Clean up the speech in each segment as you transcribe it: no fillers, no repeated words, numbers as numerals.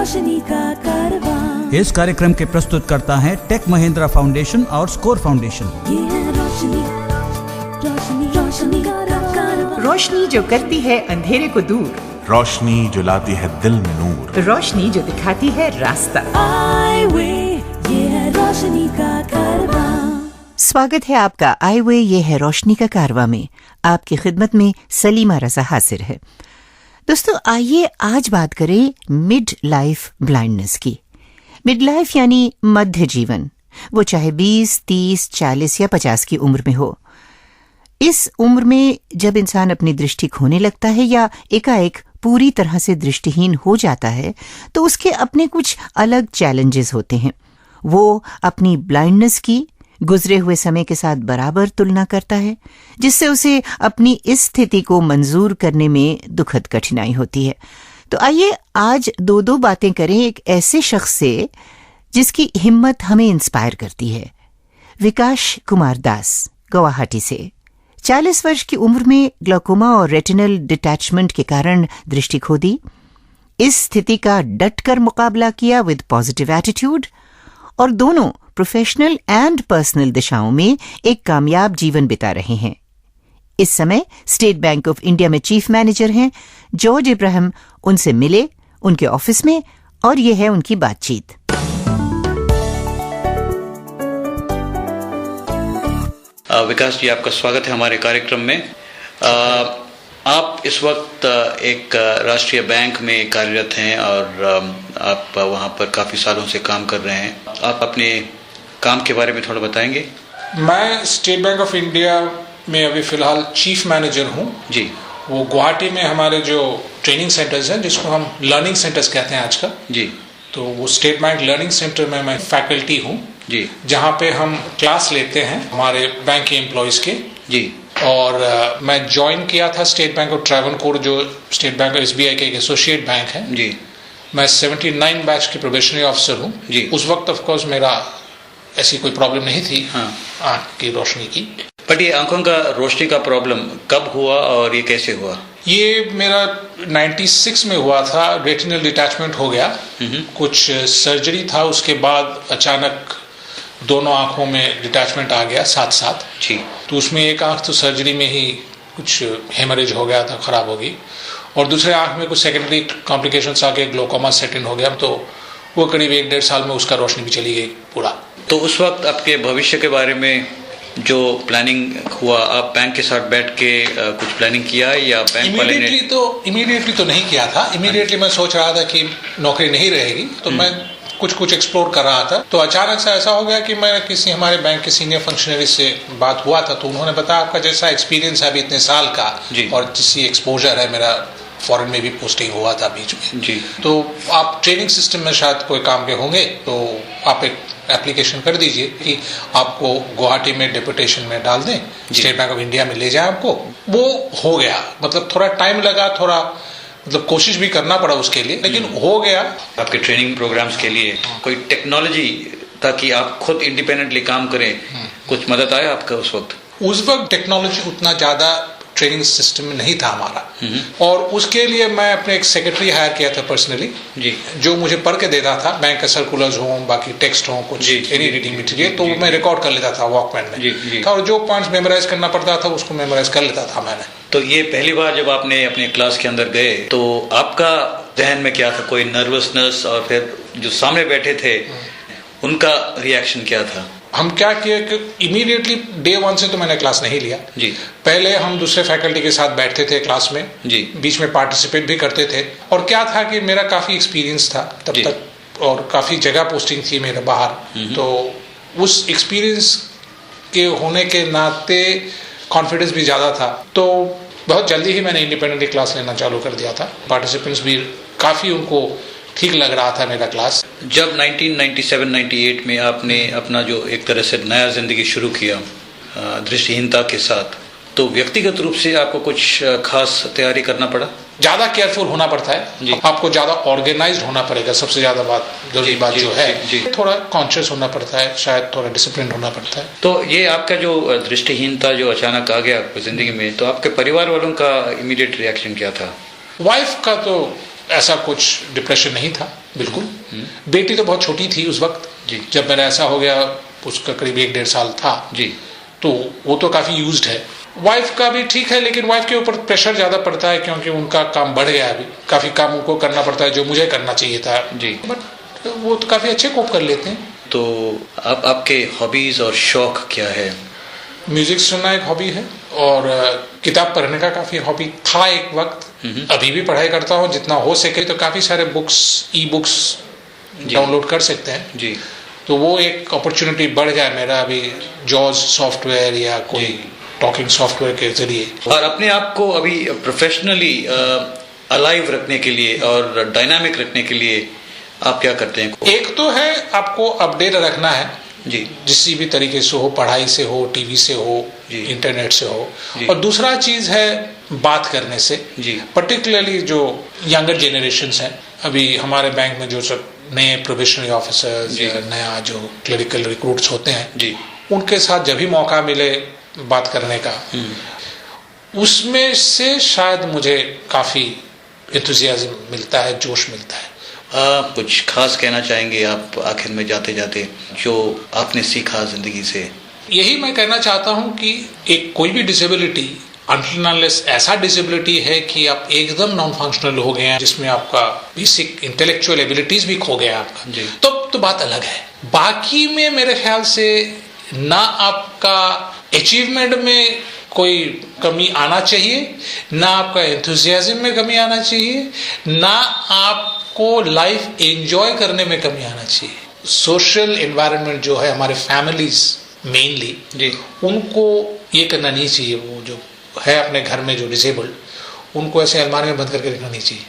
रोशनी का कारवां। इस कार्यक्रम के प्रस्तुत करता है टेक महिंद्रा फाउंडेशन और स्कोर फाउंडेशन। ये है रोशनी, रोशनी, रोशनी का कारवां। रोशनी जो करती है अंधेरे को दूर, रोशनी जो लाती है दिल में नूर, रोशनी जो दिखाती है रास्ता। आई वे, ये है रोशनी का कारवां। स्वागत है आपका आई वे ये है रोशनी का कारवां में। आपकी खिदमत में सलीमा रजा हाजिर है। दोस्तों, आइए आज बात करें मिड लाइफ ब्लाइंडनेस की। मिड लाइफ यानी मध्य जीवन, वो चाहे 20, 30, 40 या 50 की उम्र में हो। इस उम्र में जब इंसान अपनी दृष्टि खोने लगता है या एकाएक पूरी तरह से दृष्टिहीन हो जाता है, तो उसके अपने कुछ अलग चैलेंजेस होते हैं। वो अपनी ब्लाइंडनेस की गुजरे हुए समय के साथ बराबर तुलना करता है, जिससे उसे अपनी इस स्थिति को मंजूर करने में दुखद कठिनाई होती है। तो आइए आज दो बातें करें एक ऐसे शख्स से जिसकी हिम्मत हमें इंस्पायर करती है। विकास कुमार दास, गुवाहाटी से 40 वर्ष की उम्र में ग्लाकोमा और रेटिनल डिटैचमेंट के कारण दृष्टि खो दी। इस स्थिति का डटकर मुकाबला किया विद पॉजिटिव एटीट्यूड और दोनों प्रोफेशनल एंड पर्सनल दिशाओं में एक कामयाब जीवन बिता रहे हैं। इस समय स्टेट बैंक ऑफ इंडिया में चीफ मैनेजर हैं। जॉर्ज इब्राहिम उनसे मिले उनके ऑफिस में और ये है उनकी बातचीत। विकास जी, आपका स्वागत है हमारे कार्यक्रम में। आप इस वक्त एक राष्ट्रीय बैंक में कार्यरत हैं और आप वहां पर काफी सालों से काम कर रहे हैं। आप अपने काम के बारे में थोड़ा बताएंगे? मैं स्टेट बैंक ऑफ इंडिया में अभी फिलहाल चीफ मैनेजर हूं जी। वो गुवाहाटी में हमारे जो ट्रेनिंग सेंटर्स हैं, जिसको हम लर्निंग सेंटर्स कहते हैं आजकल जी, तो वो स्टेट बैंक लर्निंग सेंटर में मैं फैकल्टी हूं जी, जहां पे हम क्लास लेते हैं हमारे बैंक के एम्प्लॉयज के जी। और मैं ज्वाइन किया था स्टेट बैंक ऑफ ट्रावनकोर, जो स्टेट बैंक SBI के एक एसोसिएट बैंक है जी। मैं 79 बैच की प्रोबेशनरी ऑफिसर हूँ जी। उस वक्त ऑफ कोर्स मेरा ऐसी कोई प्रॉब्लम नहीं थी आंख की रोशनी की। बट ये आंखों का रोशनी का प्रॉब्लम कब हुआ और ये कैसे हुआ? ये मेरा 96 में हुआ था। रेटिनल डिटैचमेंट हो गया, कुछ सर्जरी था, उसके बाद अचानक दोनों आंखों में डिटैचमेंट आ गया साथ साथ जी। तो उसमें एक आंख तो सर्जरी में ही कुछ हेमरेज हो गया था, खराब हो गई, और दूसरे आंख में कुछ सेकेंडरी कॉम्प्लिकेशंस आके ग्लोकोमा सेट इन हो गया। तो वो करीब 1-1.5 साल में उसका रोशनी भी चली गई पूरा। तो उस वक्त आपके भविष्य के बारे में जो प्लानिंग हुआ, आप बैंक के साथ बैठ के कुछ प्लानिंग किया या बैंक वाले ने? इमीडिएटली तो नहीं किया था। इमीडिएटली मैं सोच रहा था कि नौकरी नहीं रहेगी, तो मैं कुछ एक्सप्लोर कर रहा था। तो अचानक से ऐसा हो गया कि मैं किसी हमारे बैंक के सीनियर फंक्शनरी से बात हुआ था, तो उन्होंने बताया आपका जैसा एक्सपीरियंस है अभी इतने साल का और जिसकी एक्सपोजर है, मेरा फॉरेन में भी पोस्टिंग हुआ था बीच में जी, तो आप ट्रेनिंग सिस्टम में शायद कोई काम के होंगे, तो आप एक एप्लीकेशन कर दीजिए कि आपको गुवाहाटी में डेपुटेशन में डाल दें, स्टेट बैंक ऑफ इंडिया में ले जाएं आपको। वो हो गया, मतलब थोड़ा टाइम लगा, थोड़ा मतलब कोशिश भी करना पड़ा उसके लिए, लेकिन हो गया। आपके ट्रेनिंग प्रोग्राम्स के लिए कोई टेक्नोलॉजी ताकि आप खुद इंडिपेंडेंटली काम करें, कुछ मदद आया आपका उस वक्त? उस वक्त टेक्नोलॉजी उतना ज्यादा ट्रेनिंग सिस्टम में नहीं था हमारा, और उसके लिए मैं अपने एक सेक्रेटरी हायर किया था पर्सनली जी, जो मुझे पढ़ के देता था बैंक के सर्कुलर्स हो, बाकी टेक्स्ट हो, कुछ एनी रीडिंग मटेरियल, तो मैं रिकॉर्ड कर लेता था वॉकमैन में जी। और जो पॉइंट्स मेमोराइज करना पड़ता था उसको मेमोराइज कर लेता था मैंने। तो ये पहली बार जब आपने अपने क्लास के अंदर गए, तो आपका जहन में क्या था? कोई नर्वसनेस? और फिर जो सामने बैठे थे उनका रिएक्शन क्या था? हम क्या किए कि इमीडिएटली डे 1 से तो मैंने क्लास नहीं लिया जी। पहले हम दूसरे फैकल्टी के साथ बैठते थे क्लास में जी, बीच में पार्टिसिपेट भी करते थे। और क्या था कि मेरा काफी एक्सपीरियंस था तब तक, और काफी जगह पोस्टिंग थी मेरे बाहर, तो उस एक्सपीरियंस के होने के नाते कॉन्फिडेंस भी ज्यादा था। तो बहुत जल्दी ही मैंने इंडिपेंडेंटली क्लास लेना चालू कर दिया था। पार्टिसिपेंट्स भी काफी उनको ठीक लग रहा था मेरा क्लास। जब 1997-98 में आपने अपना जो एक तरह से नया जिंदगी शुरू किया दृष्टिहीनता के साथ, तो व्यक्तिगत रूप से आपको कुछ खास तैयारी करना पड़ा? ज्यादा केयरफुल होना पड़ता है, आपको ज्यादा ऑर्गेनाइज्ड होना पड़ेगा। सबसे ज्यादा जरूरी बात जो है, थोड़ा कॉन्शियस होना पड़ता है, शायद थोड़ा डिसिप्लिन होना पड़ता है। तो ये आपका जो दृष्टिहीनता जो अचानक आ गया आपको जिंदगी में, तो आपके परिवार वालों का इमीडिएट रिएक्शन क्या था? वाइफ का तो ऐसा कुछ डिप्रेशन नहीं था बिल्कुल। बेटी तो बहुत छोटी थी उस वक्त जब मेरा ऐसा हो गया, उसका करीब 1-1.5 साल था जी, तो वो तो काफी यूज्ड है। वाइफ का भी ठीक है, लेकिन वाइफ के ऊपर प्रेशर ज्यादा पड़ता है क्योंकि उनका काम बढ़ गया है अभी, काफी काम उनको करना पड़ता है जो मुझे करना चाहिए था जी, बट वो तो काफी अच्छे कोप कर लेते हैं। तो आपके हॉबीज और शौक क्या है? म्यूजिक सुनना एक हॉबी है और किताब पढ़ने का काफी हॉबी था एक वक्त, अभी भी पढ़ाई करता हूँ जितना हो सके। तो काफी सारे बुक्स, ई बुक्स डाउनलोड कर सकते हैं जी, तो वो एक अपॉर्चुनिटी बढ़ गया मेरा अभी जॉज सॉफ्टवेयर या कोई टॉकिंग सॉफ्टवेयर के जरिए। और अपने आप को अभी प्रोफेशनली अलाइव रखने के लिए और डायनामिक रखने के लिए आप क्या करते हैं? एक तो है आपको अपडेट रखना है जी, किसी भी तरीके से हो, पढ़ाई से हो, टीवी से हो, इंटरनेट से हो, और दूसरा चीज है बात करने से जी, पर्टिकुलरली जो यंगर जनरेशंस हैं। अभी हमारे बैंक में जो सब नए प्रोबेशनरी ऑफिसर्स या नया जो क्लरिकल रिक्रूट्स होते हैं जी, उनके साथ जब भी मौका मिले बात करने का, उसमें से शायद मुझे काफी एंथुसियाज्म मिलता है, जोश मिलता है। कुछ खास कहना चाहेंगे आप आखिर में जाते जाते जो आपने सीखा जिंदगी से? यही मैं कहना चाहता हूँ कि एक कोई भी डिसेबिलिटी अनटिल अनलेस ऐसा डिसेबिलिटी है कि आप एकदम नॉन फंक्शनल हो गए हैं, जिसमें आपका बेसिक इंटेलेक्चुअल एबिलिटीज भी खो गया आपका, तो बात अलग है। बाकी में मेरे ख्याल से ना आपका अचीवमेंट में कोई कमी आना चाहिए, ना आपका एंथुसियाज्म में कमी आना चाहिए, ना आपको लाइफ एंजॉय करने में कमी आना चाहिए। सोशल एनवायरनमेंट जो है हमारे फैमिलीज मेनली जी, उनको ये करना नहीं चाहिए। वो जो है अपने घर में जो डिसेबल्ड, उनको ऐसे अलमारी में बंद करके रखना नहीं चाहिए।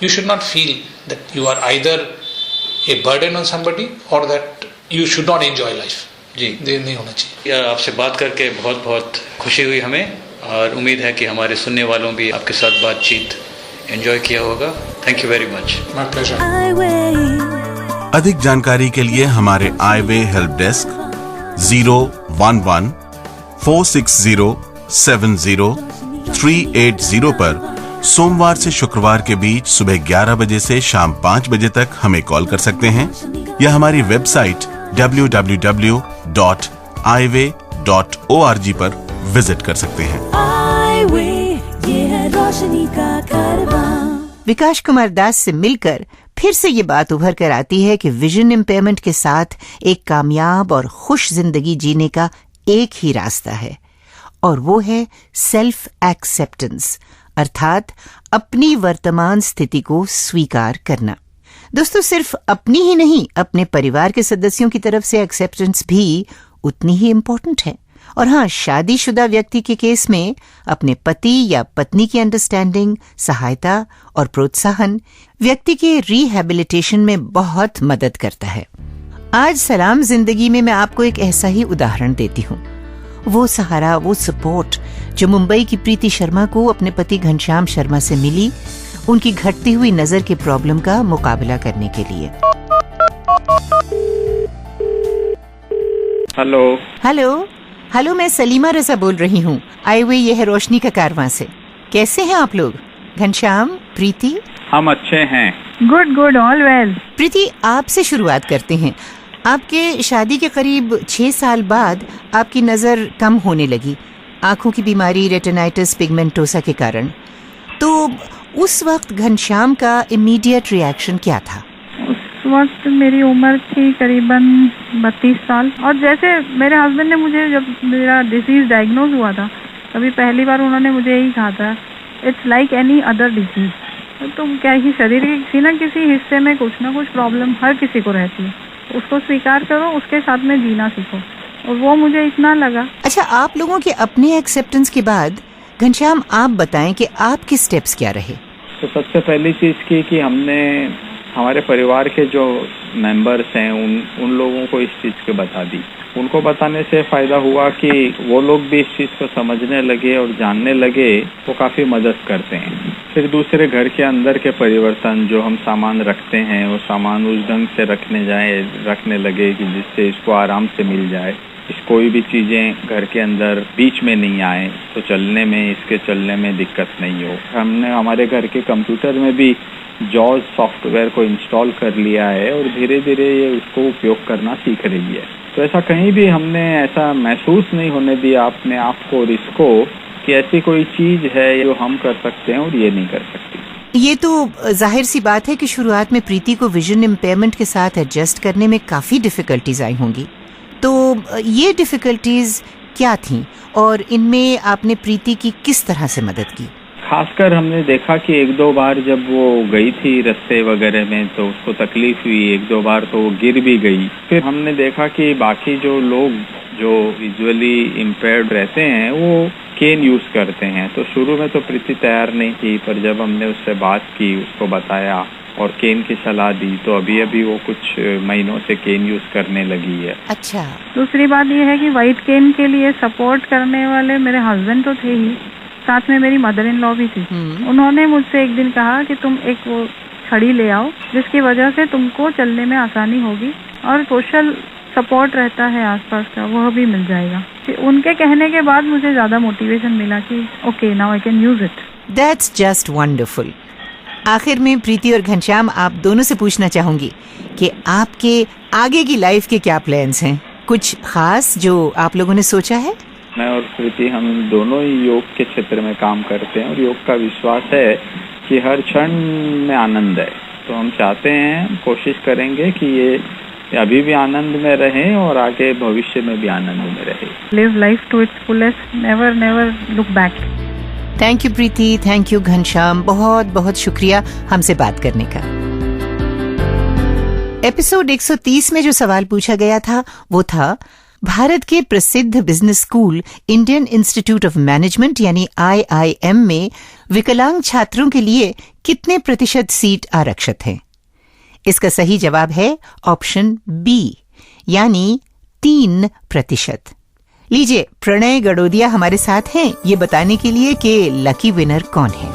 You should not feel that you are either a burden on somebody और that you should not enjoy life जी, देर नहीं होना चाहिए। आपसे बात करके बहुत बहुत खुशी हुई हमें, और उम्मीद है कि हमारे सुनने वालों भी आपके साथ बातचीत एंजॉय किया होगा। Thank you very much. My pleasure. अधिक जानकारी के लिए हमारे आईवे हेल्प डेस्क 011-460-70-380 पर सोमवार से शुक्रवार के बीच सुबह 11 बजे से शाम 5 बजे तक हमें कॉल कर सकते हैं, या हमारी वेबसाइट www.iway.org पर विजिट कर सकते हैं। ये है रोशनी का कारवां। विकास कुमार दास से मिलकर फिर से ये बात उभर कर आती है कि विजन इम्पेयरमेंट के साथ एक कामयाब और खुश जिंदगी जीने का एक ही रास्ता है, और वो है सेल्फ एक्सेप्टेंस, अर्थात अपनी वर्तमान स्थिति को स्वीकार करना। दोस्तों, सिर्फ अपनी ही नहीं, अपने परिवार के सदस्यों की तरफ से एक्सेप्टेंस भी उतनी ही इम्पोर्टेंट है। और हाँ, शादीशुदा व्यक्ति के केस में अपने पति या पत्नी की अंडरस्टैंडिंग, सहायता और प्रोत्साहन व्यक्ति के रिहैबिलिटेशन में बहुत मदद करता है। आज सलाम जिंदगी में मैं आपको एक ऐसा ही उदाहरण देती हूँ। वो सहारा, वो सपोर्ट जो मुंबई की प्रीति शर्मा को अपने पति घनश्याम शर्मा से मिली, उनकी घटती हुई नजर के प्रॉब्लम का मुकाबला करने के लिए। हेलो, मैं सलीमा रजा बोल रही हूँ। आए हुए ये है रोशनी का कारवां से। कैसे हैं आप लोग? घनश्याम, प्रीति? हम अच्छे हैं। Good, all well. प्रीति, आपसे शुरुआत करते हैं। आपके शादी के करीब 6 साल बाद आपकी नजर कम होने लगी, आंखों की बीमारी रेटिनाइटिस पिगमेंटोसा के कारण। तो उस वक्त घनश्याम का इमीडिएट रिएक्शन क्या था? उस वक्त मेरी उम्र थी करीबन 32 साल, और जैसे मेरे हस्बैंड ने मुझे, जब मेरा डिजीज डायग्नोज हुआ था, तभी पहली बार उन्होंने मुझे यही कहा था, it's like any other disease. तो क्या ही शरीर के किसी न किसी हिस्से में कुछ ना कुछ प्रॉब्लम हर किसी को रहती है, उसको स्वीकार करो, उसके साथ में जीना सीखो, और वो मुझे इतना लगा। अच्छा, आप लोगों के अपने एक्सेप्टेंस के बाद घनश्याम, आप बताएं कि आपके स्टेप्स क्या रहे? तो सबसे पहली चीज की कि हमने हमारे परिवार के जो मेंबर्स हैं उन लोगों को इस चीज के बता दी। उनको बताने से फायदा हुआ कि वो लोग भी इस चीज को समझने लगे और जानने लगे, वो काफी मदद करते हैं। फिर दूसरे घर के अंदर के परिवर्तन, जो हम सामान रखते हैं वो सामान उस ढंग से रखने लगे कि जिससे इसको आराम से मिल जाए। कोई भी चीजें घर के अंदर बीच में नहीं आए, तो इसके चलने में दिक्कत नहीं हो। हमने हमारे घर के कंप्यूटर में भी जॉज सॉफ्टवेयर को इंस्टॉल कर लिया है और धीरे धीरे ये उसको उपयोग करना सीख रही है। तो ऐसा कहीं भी हमने ऐसा महसूस नहीं होने दिया अपने आप को और इसको कि ऐसी कोई चीज है जो हम कर सकते हैं और ये नहीं कर सकती। ये तो जाहिर सी बात है कि शुरुआत में प्रीति को विजन इम्पेयरमेंट के साथ एडजस्ट करने में काफी डिफिकल्टीज आई होंगी। तो ये डिफिकल्टीज क्या थीं और इनमें आपने प्रीति की किस तरह से मदद की? खासकर हमने देखा कि एक दो बार जब वो गई थी रास्ते वगैरह में तो उसको तकलीफ हुई, एक दो बार तो वो गिर भी गई। फिर हमने देखा कि बाकी जो लोग जो विजुअली इम्पेयर्ड रहते हैं वो केन यूज करते हैं। तो शुरू में तो प्रीति तैयार नहीं थी, पर जब हमने उससे बात की, उसको बताया और केन की सलाह दी, तो अभी वो कुछ महीनों से केन यूज करने लगी है। अच्छा। दूसरी बात ये है कि व्हाइट केन के लिए सपोर्ट करने वाले मेरे हस्बैंड तो थे ही, साथ में मेरी मदर इन लॉ भी थी। उन्होंने मुझसे एक दिन कहा कि तुम एक वो छड़ी ले आओ जिसकी वजह से तुमको चलने में आसानी होगी और सोशल सपोर्ट रहता है आसपास का, वह भी मिल जाएगा। उनके कहने के बाद मुझे ज्यादा मोटिवेशन मिला कि okay now I can use it. That's just wonderful. आखिर में प्रीति और घनश्याम, आप दोनों से पूछना चाहूंगी कि आपके आगे की लाइफ के क्या प्लान्स हैं? कुछ खास जो आप लोगों ने सोचा है? मैं और प्रीति हम दोनों ही योग के क्षेत्र में काम करते हैं और योग का विश्वास है कि हर क्षण में आनंद है। तो हम चाहते हैं, कोशिश करेंगे कि ये अभी भी आनंद में रहें और आगे भविष्य में भी आनंद में रहे। Live life to its fullest, never never look back. Thank you Preeti, thank you Ghanshyam, बहुत बहुत शुक्रिया हमसे बात करने का। एपिसोड 130 में जो सवाल पूछा गया था वो था, भारत के प्रसिद्ध business school Indian institute of management यानी IIM में विकलांग छात्रों के लिए कितने प्रतिशत सीट आरक्षित हैं? इसका सही जवाब है ऑप्शन बी यानी 3%। लीजिए, प्रणय गडोदिया हमारे साथ हैं ये बताने के लिए कि लकी विनर कौन है।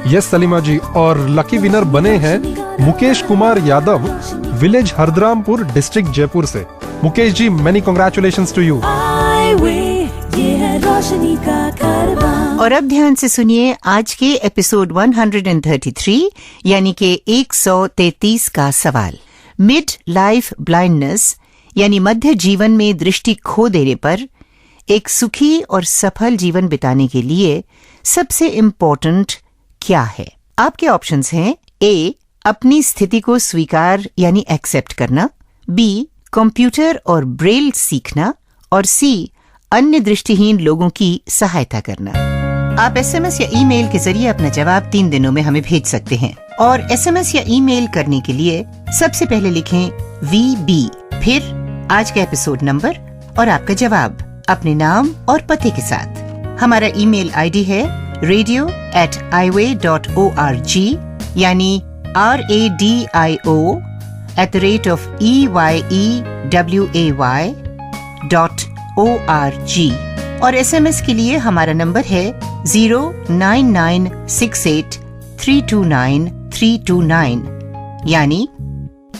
यस सलीमा जी, और लकी विनर बने हैं मुकेश कुमार यादव, विलेज हरदरामपुर, डिस्ट्रिक्ट जयपुर से। Mukesh ji, many congratulations to you. और अब ध्यान से सुनिए आज के एपिसोड 133 यानी कि 133 का सवाल। मिड लाइफ ब्लाइंडनेस यानी मध्य जीवन में दृष्टि खो देने पर एक सुखी और सफल जीवन बिताने के लिए सबसे इम्पोर्टेंट क्या है? आपके ऑप्शंस हैं ए, अपनी स्थिति को स्वीकार यानी एक्सेप्ट करना, बी, कंप्यूटर और ब्रेल सीखना, और सी, अन्य दृष्टिहीन लोगों की सहायता करना। आप SMS या ईमेल के जरिए अपना जवाब 3 दिनों में हमें भेज सकते हैं। और SMS या ईमेल करने के लिए सबसे पहले लिखें VB, फिर आज का एपिसोड नंबर और आपका जवाब अपने नाम और पते के साथ। हमारा ईमेल ID है radio@iway.org यानी radio@EYEWAY.org। और SMS के लिए हमारा नंबर है 09968329329 यानी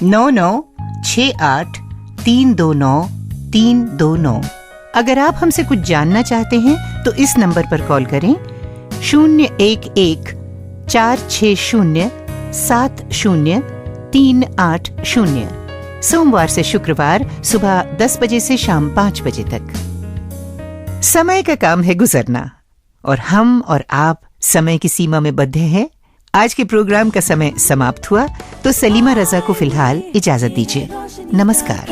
9968329329। अगर आप हमसे कुछ जानना चाहते हैं तो इस नंबर पर कॉल करें 011-460-70-380 सोमवार से शुक्रवार सुबह 10 बजे से शाम 5 बजे तक। समय का काम है गुजरना और हम और आप समय की सीमा में बंधे हैं। आज के प्रोग्राम का समय समाप्त हुआ तो सलीमा रजा को फिलहाल इजाजत दीजिए। नमस्कार।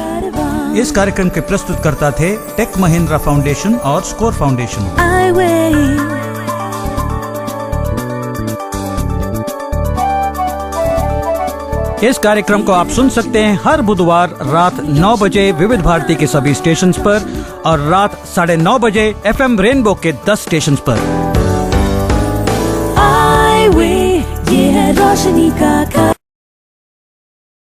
इस कार्यक्रम के प्रस्तुतकर्ता थे टेक महिंद्रा फाउंडेशन और स्कोर फाउंडेशन। इस कार्यक्रम को आप सुन सकते हैं हर बुधवार रात 9 बजे विविध भारती के सभी स्टेशंस पर और रात 9:30 बजे FM रेनबो के 10 स्टेशंस पर। ये है रोशनी का